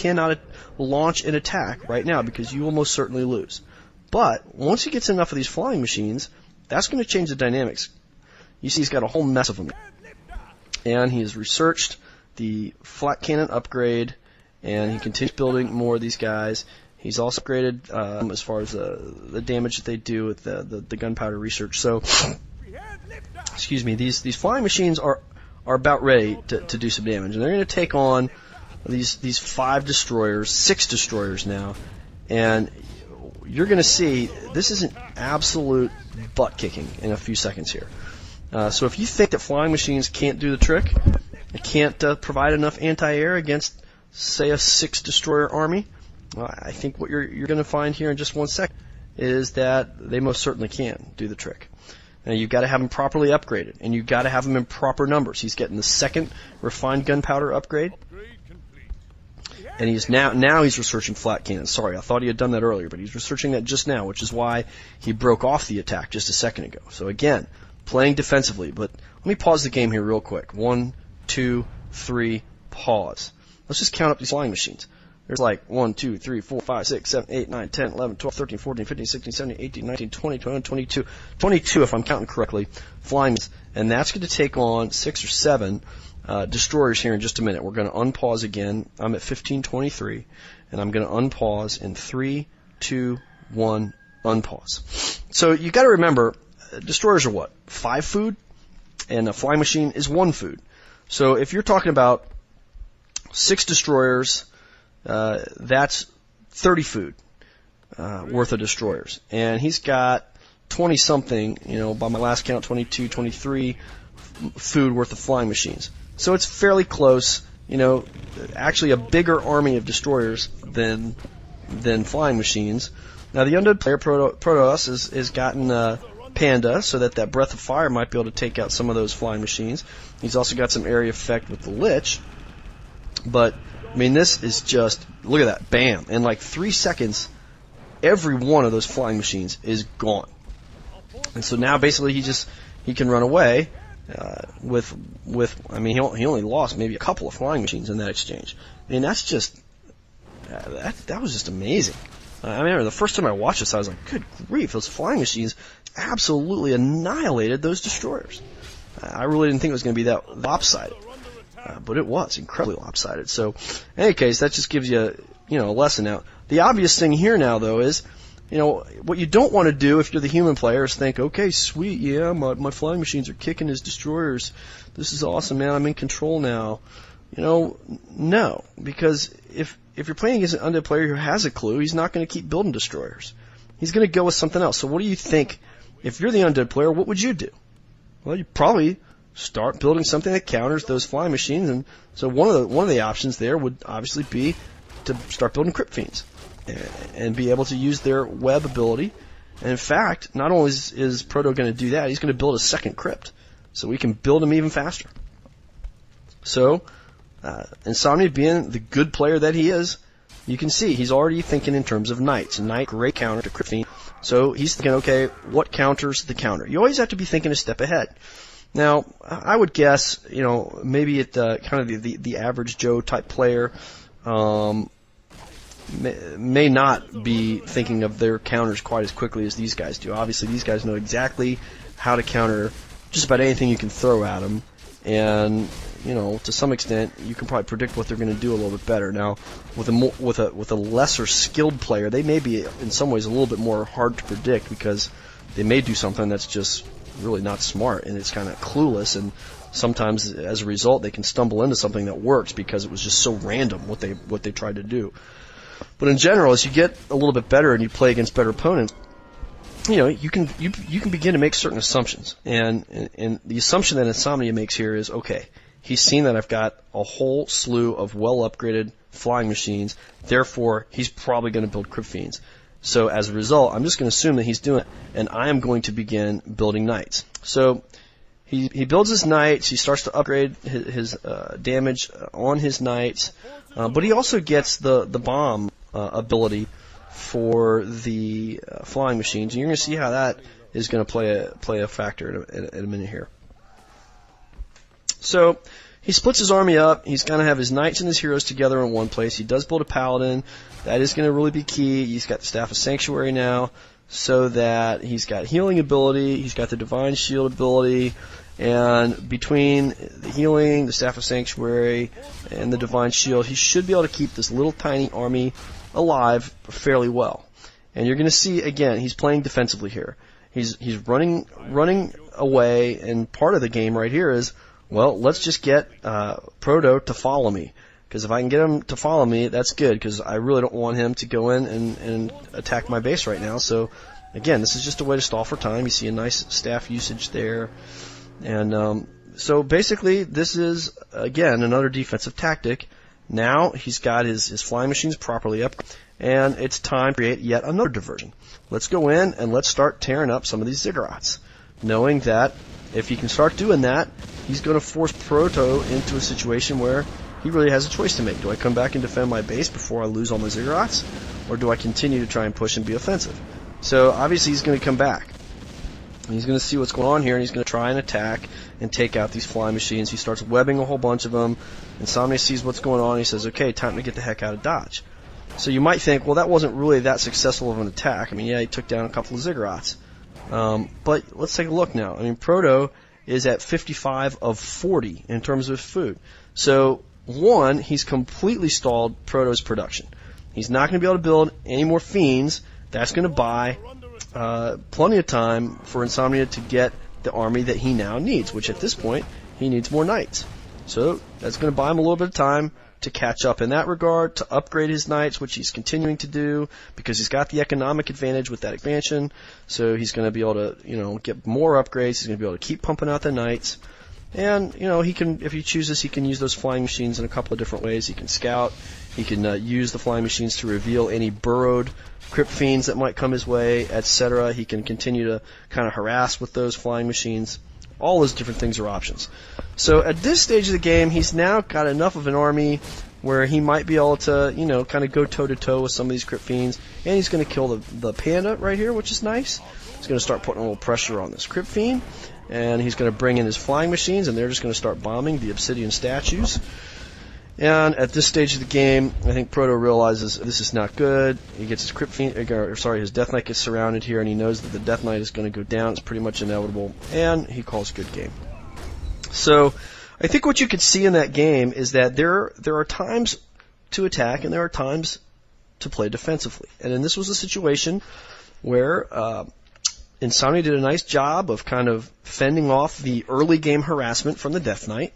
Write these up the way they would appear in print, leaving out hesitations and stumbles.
cannot launch an attack right now because you will most certainly lose. But once he gets enough of these flying machines, that's going to change the dynamics. You see he's got a whole mess of them. And he has researched the flat cannon upgrade, and he continues building more of these guys. He's also upgraded as far as the damage that they do with the gunpowder research. So, excuse me, these flying machines are about ready to do some damage, and they're going to take on these 5 destroyers, 6 destroyers now, and you're going to see this is an absolute butt kicking in a few seconds here. So if you think that flying machines can't do the trick, it can't provide enough anti-air against, say, a 6 destroyer army, I think what you're going to find here in just 1 second is that they most certainly can do the trick. Now you've got to have them properly upgraded, and you've got to have them in proper numbers. He's getting the 2nd refined gunpowder upgrade, and he's now he's researching flat cannons. Sorry, I thought he had done that earlier, but he's researching that just now, which is why he broke off the attack just a second ago. So again, playing defensively. But let me pause the game here real quick. 1, 2, 3, pause. Let's just count up these flying machines. There's like 1, 2, 3, 4, 5, 6, 7, 8, 9, 10, 11, 12, 13, 14, 15, 16, 17, 18, 19, 20, 21, 22. 22, if I'm counting correctly, flying machines. And that's going to take on 6 or 7 destroyers here in just a minute. We're going to unpause again. I'm at 1523, and I'm going to unpause in 3, 2, 1, unpause. So you got to remember, destroyers are what? 5 food, and a flying machine is 1 food. So if you're talking about 6 destroyers, that's 30 food worth of destroyers. And he's got 20-something, by my last count, 22, 23 food worth of flying machines. So it's fairly close, actually a bigger army of destroyers than flying machines. Now the Undead player, Protoss, has gotten Panda, so that Breath of Fire might be able to take out some of those flying machines. He's also got some area effect with the Lich. But, I mean, this is just, look at that, bam. In like 3 seconds, every one of those flying machines is gone. And so now basically he can run away with I mean, he only lost maybe a couple of flying machines in that exchange. I mean, that's just, that was just amazing. I remember the first time I watched this, I was like, good grief, those flying machines absolutely annihilated those destroyers. I really didn't think it was going to be that lopsided. But it was incredibly lopsided. So, in any case, that just gives you, a lesson. Now, the obvious thing here now, though, is, what you don't want to do if you're the human player is think, okay, sweet, yeah, my flying machines are kicking his destroyers. This is awesome, man. I'm in control now. No, because if you're playing against an undead player who has a clue, he's not going to keep building destroyers. He's going to go with something else. So, what do you think? If you're the undead player, what would you do? Well, you probably start building something that counters those flying machines, and so one of the options there would obviously be to start building crypt fiends and be able to use their web ability. And in fact, not only is Proto going to do that, he's going to build a 2nd crypt, so we can build him even faster. So, Insomnia being the good player that he is, you can see he's already thinking in terms of knights. Knight, great counter to crypt fiend. So he's thinking, okay, what counters the counter? You always have to be thinking a step ahead. Now, I would guess, maybe at kind of the average Joe type player may not be thinking of their counters quite as quickly as these guys do. Obviously, these guys know exactly how to counter just about anything you can throw at them, and to some extent, you can probably predict what they're going to do a little bit better. Now, with a lesser skilled player, they may be in some ways a little bit more hard to predict because they may do something that's just really not smart, and it's kind of clueless, and sometimes as a result they can stumble into something that works because it was just so random what they tried to do. But in general, as you get a little bit better and you play against better opponents, you can begin to make certain assumptions, and the assumption that Insomnia makes here is, okay, he's seen that I've got a whole slew of well upgraded flying machines, therefore he's probably going to build crypt fiends. So as a result, I'm just going to assume that he's doing it, and I am going to begin building knights. So he builds his knights, he starts to upgrade his damage on his knights, but he also gets the bomb ability for the flying machines, and you're going to see how that is going to play a factor in a minute here. So he splits his army up. He's going to have his knights and his heroes together in one place. He does build a paladin. That is going to really be key. He's got the Staff of Sanctuary now, so that he's got healing ability. He's got the Divine Shield ability. And between the healing, the Staff of Sanctuary, and the Divine Shield, he should be able to keep this little tiny army alive fairly well. And you're going to see, again, he's playing defensively here. He's running away, and part of the game right here is, well, let's just get Proto to follow me. Because if I can get him to follow me, that's good, because I really don't want him to go in and attack my base right now. So, again, this is just a way to stall for time. You see a nice staff usage there. And so basically, this is, again, another defensive tactic. Now he's got his flying machines properly up, and it's time to create yet another diversion. Let's go in and let's start tearing up some of these ziggurats, knowing that if he can start doing that, he's going to force Proto into a situation where he really has a choice to make. Do I come back and defend my base before I lose all my ziggurats, or do I continue to try and push and be offensive? So obviously he's going to come back. He's going to see what's going on here, and he's going to try and attack and take out these flying machines. He starts webbing a whole bunch of them. Insomnia sees what's going on, and he says, okay, time to get the heck out of Dodge. So you might think, well, that wasn't really that successful of an attack. I mean, yeah, he took down a couple of ziggurats. But let's take a look now. I mean, Proto is at 55 of 40 in terms of food. So, one, he's completely stalled Proto's production. He's not going to be able to build any more Fiends. That's going to buy plenty of time for Insomnia to get the army that he now needs, which at this point, he needs more knights. So that's going to buy him a little bit of time to catch up in that regard, to upgrade his knights, which he's continuing to do because he's got the economic advantage with that expansion. So he's going to be able to, get more upgrades. He's going to be able to keep pumping out the knights. And, he can, if he chooses, he can use those flying machines in a couple of different ways. He can scout. He can use the flying machines to reveal any burrowed crypt fiends that might come his way, etc. He can continue to kind of harass with those flying machines. All those different things are options. So at this stage of the game, he's now got enough of an army where he might be able to, kind of go toe-to-toe with some of these crypt fiends. And he's going to kill the panda right here, which is nice. He's going to start putting a little pressure on this crypt fiend. And he's going to bring in his flying machines, and they're just going to start bombing the obsidian statues. And at this stage of the game, I think Proto realizes this is not good. He gets his his Death Knight gets surrounded here, and he knows that the Death Knight is going to go down. It's pretty much inevitable, and he calls good game. So, I think what you could see in that game is that there are times to attack, and there are times to play defensively. And then this was a situation where Insomnia did a nice job of kind of fending off the early game harassment from the Death Knight.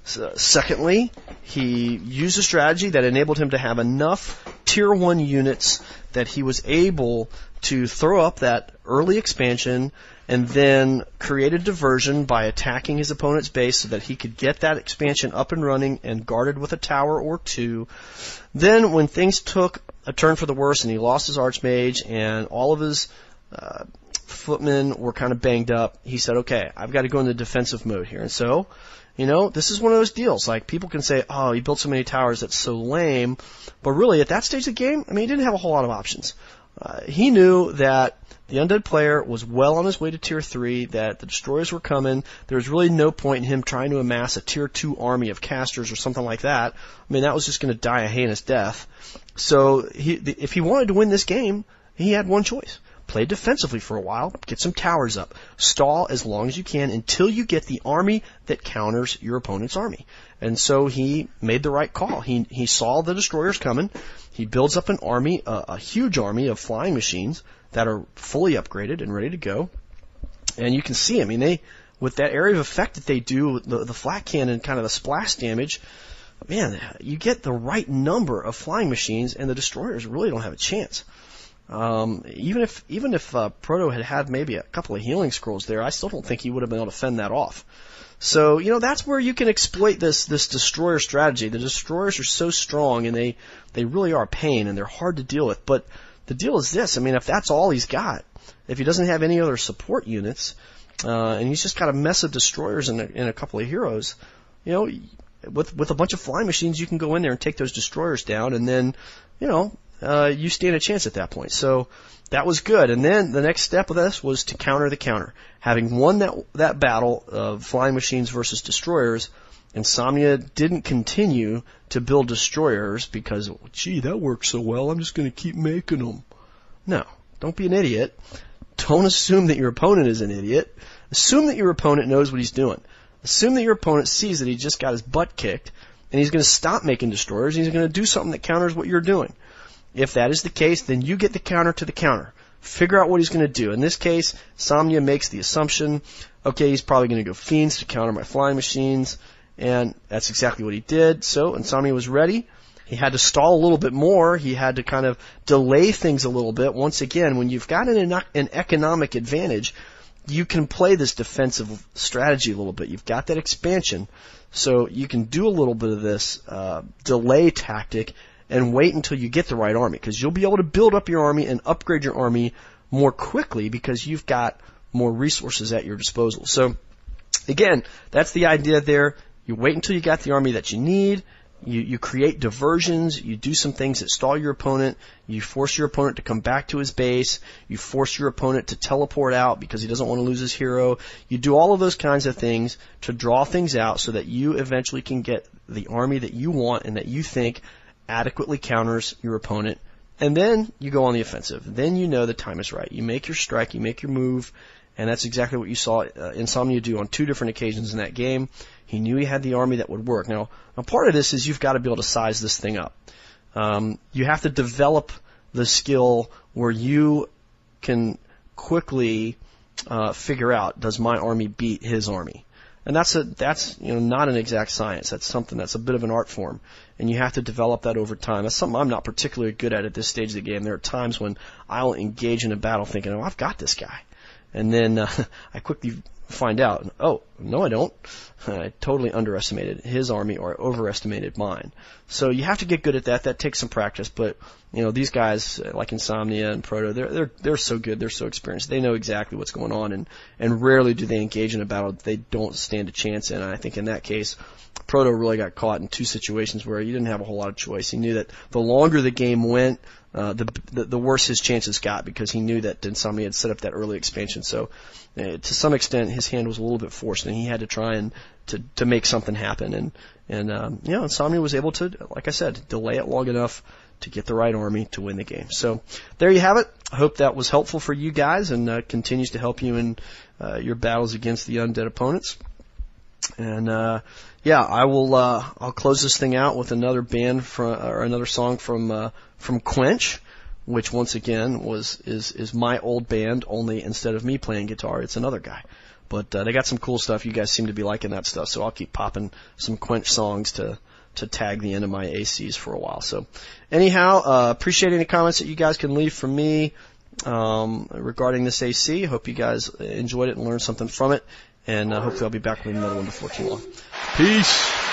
Secondly, he used a strategy that enabled him to have enough Tier 1 units that he was able to throw up that early expansion and then create a diversion by attacking his opponent's base so that he could get that expansion up and running and guarded with a tower or two. Then, when things took a turn for the worse and he lost his Archmage and all of his footmen were kind of banged up, he said, okay, I've got to go into defensive mode here. And so, this is one of those deals. Like, people can say, oh, he built so many towers, that's so lame. But really, at that stage of the game, he didn't have a whole lot of options. He knew that the Undead player was well on his way to Tier 3, that the Destroyers were coming. There was really no point in him trying to amass a Tier 2 army of casters or something like that. That was just going to die a heinous death. So, if he wanted to win this game, he had one choice. Play defensively for a while, get some towers up, stall as long as you can until you get the army that counters your opponent's army. And so he made the right call. He saw the Destroyers coming. He builds up an army, a huge army of flying machines that are fully upgraded and ready to go. And you can see, with that area of effect that they do, the flat cannon, kind of the splash damage, man, you get the right number of flying machines, and the Destroyers really don't have a chance. Even if Proto had maybe a couple of healing scrolls there, I still don't think he would have been able to fend that off. So, that's where you can exploit this Destroyer strategy. The Destroyers are so strong, and they really are a pain, and they're hard to deal with. But the deal is this, if that's all he's got, if he doesn't have any other support units, and he's just got a mess of Destroyers and a couple of heroes, with a bunch of flying machines, you can go in there and take those Destroyers down, and then, you stand a chance at that point. So that was good. And then the next step of this was to counter the counter. Having won that battle of flying machines versus Destroyers, Insomnia didn't continue to build destroyers because, gee, that works so well, I'm just going to keep making them. No, don't be an idiot. Don't assume that your opponent is an idiot. Assume that your opponent knows what he's doing. Assume that your opponent sees that he just got his butt kicked, and he's going to stop making destroyers, and he's going to do something that counters what you're doing. If that is the case, then you get the counter to the counter. Figure out what he's going to do. In this case, Insomnia makes the assumption, okay, he's probably going to go Fiends to counter my flying machines, and that's exactly what he did. So Insomnia was ready. He had to stall a little bit more. He had to kind of delay things a little bit. Once again, when you've got an economic advantage, you can play this defensive strategy a little bit. You've got that expansion, so you can do a little bit of this delay tactic and wait until you get the right army, because you'll be able to build up your army and upgrade your army more quickly because you've got more resources at your disposal. So, again, that's the idea there. You wait until you got the army that you need. You create diversions. You do some things that stall your opponent. You force your opponent to come back to his base. You force your opponent to teleport out because he doesn't want to lose his hero. You do all of those kinds of things to draw things out so that you eventually can get the army that you want and that you think adequately counters your opponent. And then you go on the offensive. Then you know the time is right. You make your strike. You make your move. And that's exactly what you saw Insomnia do on 2 different occasions in that game. He knew he had the army that would work. Now part of this is you've got to be able to size this thing up. You have to develop the skill where you can quickly figure out, does my army beat his army? And that's not an exact science. That's something that's a bit of an art form, and you have to develop that over time. That's something I'm not particularly good at this stage of the game. There are times when I'll engage in a battle thinking, oh, I've got this guy. And then I quickly find out, oh, no I don't. I totally underestimated his army or I overestimated mine. So you have to get good at that. That takes some practice, but these guys like Insomnia and Proto, they're so good, they're so experienced. They know exactly what's going on, and rarely do they engage in a battle that they don't stand a chance in. And I think in that case, Proto really got caught in 2 situations where he didn't have a whole lot of choice. He knew that the longer the game went, the worse his chances got, because he knew that Insomnia had set up that early expansion. So to some extent, his hand was a little bit forced, and he had to try and to make something happen. And Insomnia was able to, like I said, delay it long enough to get the right army to win the game. So there you have it. I hope that was helpful for you guys and continues to help you in your battles against the undead opponents. And I will. I'll close this thing out with another another song from Quench, which once again is my old band. Only instead of me playing guitar, it's another guy. But they got some cool stuff. You guys seem to be liking that stuff, so I'll keep popping some Quench songs to tag the end of my ACs for a while. So anyhow, appreciate any comments that you guys can leave from me regarding this AC. Hope you guys enjoyed it and learned something from it. And hopefully I'll be back with another one before too long. Peace.